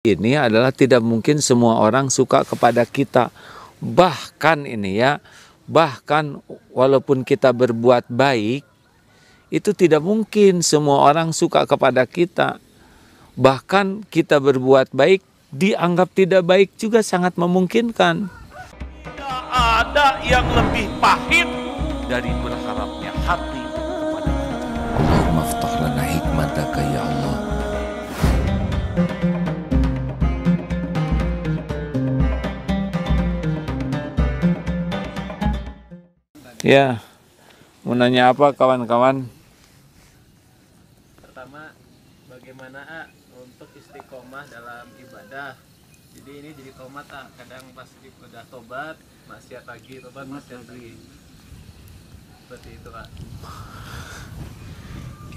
ini adalah tidak mungkin semua orang suka kepada kita. Bahkan ini ya, bahkan walaupun kita berbuat baik, itu tidak mungkin semua orang suka kepada kita. Bahkan kita berbuat baik, dianggap tidak baik juga sangat memungkinkan. Tidak ada yang lebih pahit dari berharapnya hati kepada kita. Allahumma ftah lana hikmataka ya Allah. Ya, mau nanya apa kawan-kawan? Pertama, bagaimana untuk istiqomah dalam ibadah? Jadi ini jadi tomat kadang pas udah tobat maksiat lagi, tobat maksiat lagi. Seperti itu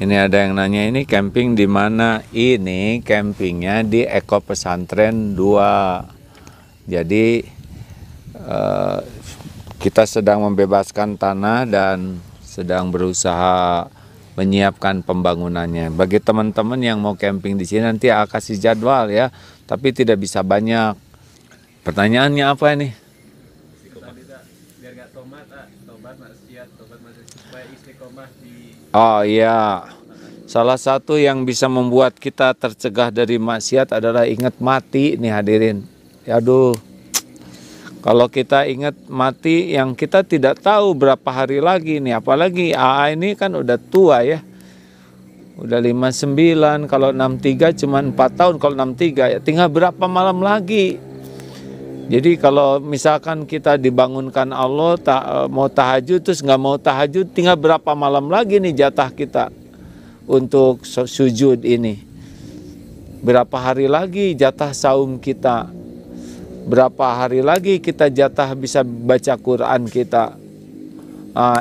Ini ada yang nanya, ini camping di mana? Ini campingnya di Eko Pesantren 2. Jadi kita sedang membebaskan tanah dan sedang berusaha menyiapkan pembangunannya. Bagi teman-teman yang mau camping di sini nanti akan kasih jadwal ya, tapi tidak bisa banyak. Pertanyaannya apa ini? biar gak tobat maksiat supaya istiqomah di. Oh iya, salah satu yang bisa membuat kita tercegah dari maksiat adalah ingat mati nih hadirin. Aduh, kalau kita ingat mati yang kita tidak tahu berapa hari lagi nih, apalagi AA ini kan udah tua ya. Udah 59, kalau 63 cuma 4 tahun, kalau 63 ya tinggal berapa malam lagi. Jadi kalau misalkan kita dibangunkan Allah mau tahajud terus nggak mau tahajud, tinggal berapa malam lagi nih jatah kita untuk sujud ini. Berapa hari lagi jatah saum kita. Berapa hari lagi kita jatah bisa baca Quran kita.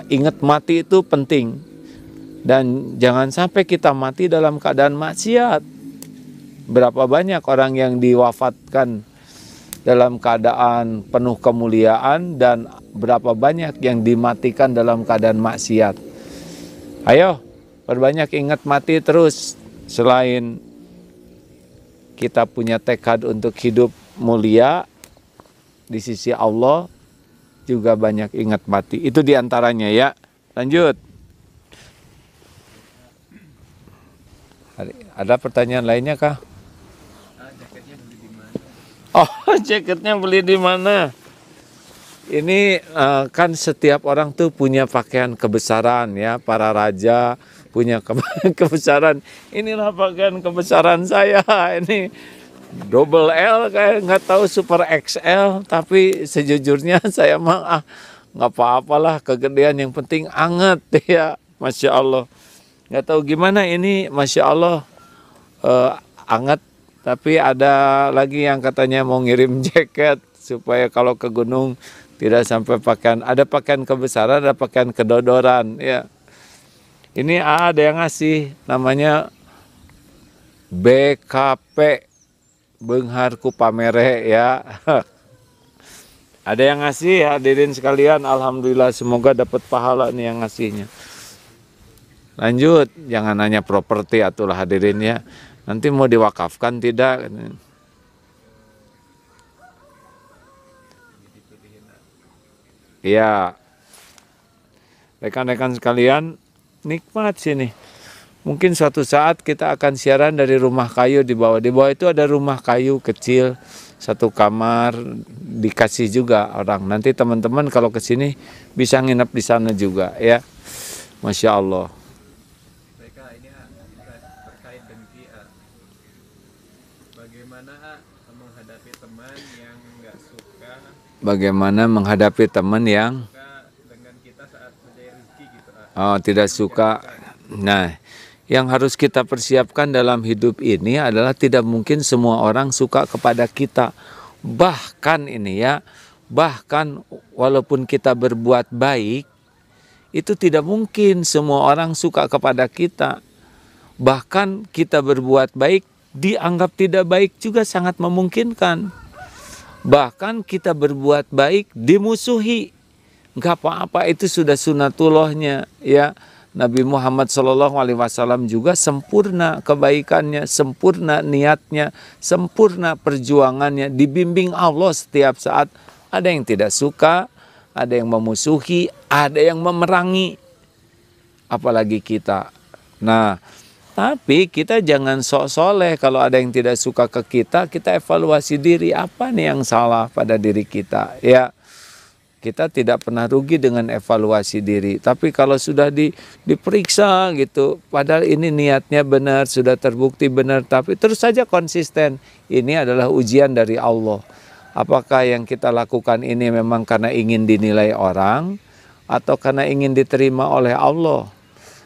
Ingat mati itu penting. Dan jangan sampai kita mati dalam keadaan maksiat. Berapa banyak orang yang diwafatkan dalam keadaan penuh kemuliaan dan berapa banyak yang dimatikan dalam keadaan maksiat. Ayo, perbanyak ingat mati terus. Selain kita punya tekad untuk hidup mulia di sisi Allah, juga banyak ingat mati. Itu diantaranya ya. Lanjut. Ada pertanyaan lainnya kah? Jaketnya beli di mana? Oh, jaketnya beli di mana? Ini kan setiap orang tuh punya pakaian kebesaran ya. Para raja punya kebesaran. Inilah pakaian kebesaran saya. Ini double L, kayak nggak tahu super XL. Tapi sejujurnya saya mah nggak apa-apalah, kegedean yang penting anget ya. Masya Allah. Nggak tahu gimana ini, Masya Allah anget. Tapi ada lagi yang katanya mau ngirim jaket supaya kalau ke gunung tidak sampai pakaian. Ada pakaian kebesaran, ada pakaian kedodoran ya. Ini ada yang ngasih, namanya BKP, Beungharku Pamere ya. Ada yang ngasih hadirin sekalian, alhamdulillah, semoga dapat pahala nih yang ngasihnya. Lanjut, jangan nanya properti atulah hadirin ya. Nanti mau diwakafkan tidak? Ya, rekan-rekan sekalian, nikmat sini. Mungkin suatu saat kita akan siaran dari rumah kayu di bawah. Di bawah itu ada rumah kayu kecil, 1 kamar, dikasih juga orang. Nanti teman-teman kalau ke sini bisa nginep di sana juga ya. Masya Allah. Terkait dengki, bagaimana menghadapi teman yang nggak suka Bagaimana menghadapi teman yang dengan kita saat mencari rezeki gitu? tidak suka. Nah, yang harus kita persiapkan dalam hidup ini adalah tidak mungkin semua orang suka kepada kita. Bahkan ini ya, bahkan walaupun kita berbuat baik, itu tidak mungkin semua orang suka kepada kita. Bahkan kita berbuat baik, dianggap tidak baik juga sangat memungkinkan. Bahkan kita berbuat baik, dimusuhi. Nggak apa-apa, itu sudah sunatullahnya ya. Nabi Muhammad SAW juga sempurna kebaikannya, sempurna niatnya, sempurna perjuangannya, dibimbing Allah setiap saat. Ada yang tidak suka, ada yang memusuhi, ada yang memerangi, apalagi kita. Nah, tapi kita jangan sok soleh. Kalau ada yang tidak suka ke kita, kita evaluasi diri, apa nih yang salah pada diri kita, ya. Kita tidak pernah rugi dengan evaluasi diri. Tapi kalau sudah diperiksa gitu, padahal ini niatnya benar, sudah terbukti benar, tapi terus saja konsisten. Ini adalah ujian dari Allah. Apakah yang kita lakukan ini memang karena ingin dinilai orang, atau karena ingin diterima oleh Allah?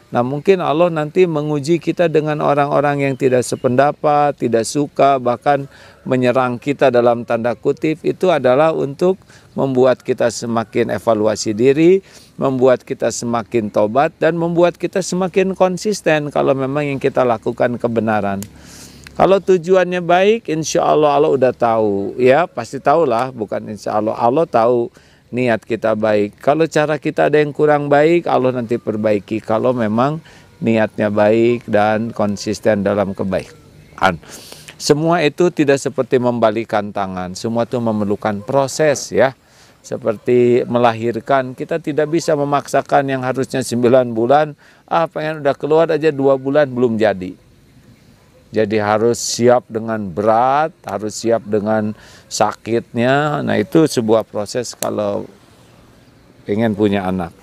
Nah, mungkin Allah nanti menguji kita dengan orang-orang yang tidak sependapat, tidak suka, bahkan menyerang kita dalam tanda kutip. Itu adalah untuk membuat kita semakin evaluasi diri, membuat kita semakin tobat, dan membuat kita semakin konsisten kalau memang yang kita lakukan kebenaran. Kalau tujuannya baik, insya Allah Allah udah tahu, ya pasti tahulah, bukan insya Allah, Allah tahu niat kita baik. Kalau cara kita ada yang kurang baik, Allah nanti perbaiki. Kalau memang niatnya baik dan konsisten dalam kebaikan. Semua itu tidak seperti membalikan tangan. Semua itu memerlukan proses, ya. Seperti melahirkan, kita tidak bisa memaksakan yang harusnya 9 bulan. Pengen udah keluar aja 2 bulan belum jadi. Jadi harus siap dengan berat, harus siap dengan sakitnya. Nah, itu sebuah proses kalau ingin punya anak.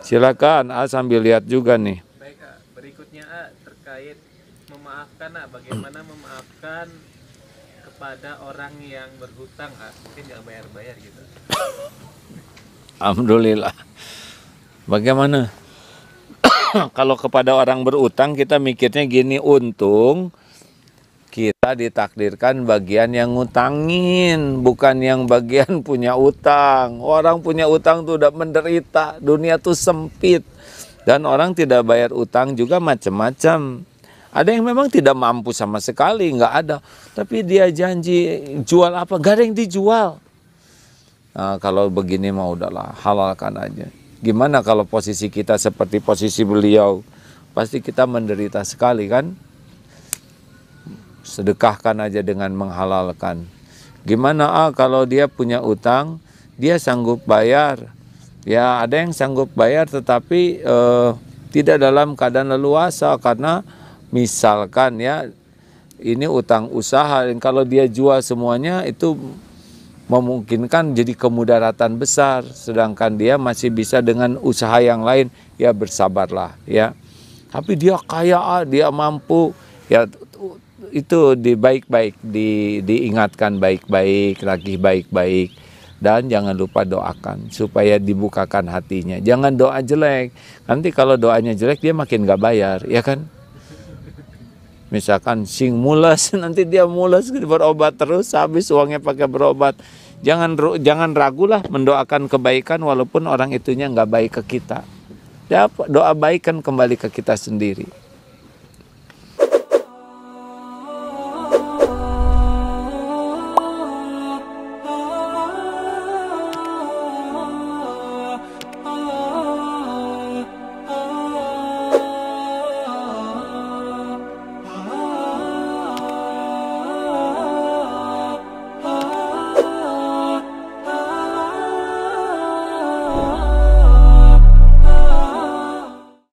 Silakan, sambil lihat juga nih. Baik, berikutnya terkait memaafkan, bagaimana memaafkan kepada orang yang berhutang, mungkin nggak bayar-bayar gitu. Alhamdulillah. Bagaimana? Kalau kepada orang berutang kita mikirnya gini, untung kita ditakdirkan bagian yang ngutangin, bukan yang bagian punya utang. Orang punya utang tuh udah menderita, dunia tuh sempit. Dan orang tidak bayar utang juga macam-macam. Ada yang memang tidak mampu sama sekali, nggak ada. Tapi dia janji jual apa, gak ada yang dijual. Nah, kalau begini mah udahlah, halalkan aja. Gimana kalau posisi kita seperti posisi beliau? Pasti kita menderita sekali kan? Sedekahkan aja dengan menghalalkan. Gimana kalau dia punya utang, dia sanggup bayar? Ya ada yang sanggup bayar tetapi tidak dalam keadaan leluasa. Karena misalkan ya ini utang usaha, dan kalau dia jual semuanya itu memungkinkan jadi kemudaratan besar, sedangkan dia masih bisa dengan usaha yang lain, ya bersabarlah ya. Tapi dia kaya, dia mampu, ya itu diingatkan baik-baik, lagi baik-baik, dan jangan lupa doakan supaya dibukakan hatinya. Jangan doa jelek, nanti kalau doanya jelek dia makin gak bayar, ya kan? Misalkan sing mules, nanti dia mules berobat terus, habis uangnya pakai berobat. Jangan ragulah mendoakan kebaikan walaupun orang itunya nggak baik ke kita. Doa baik kan kembali ke kita sendiri.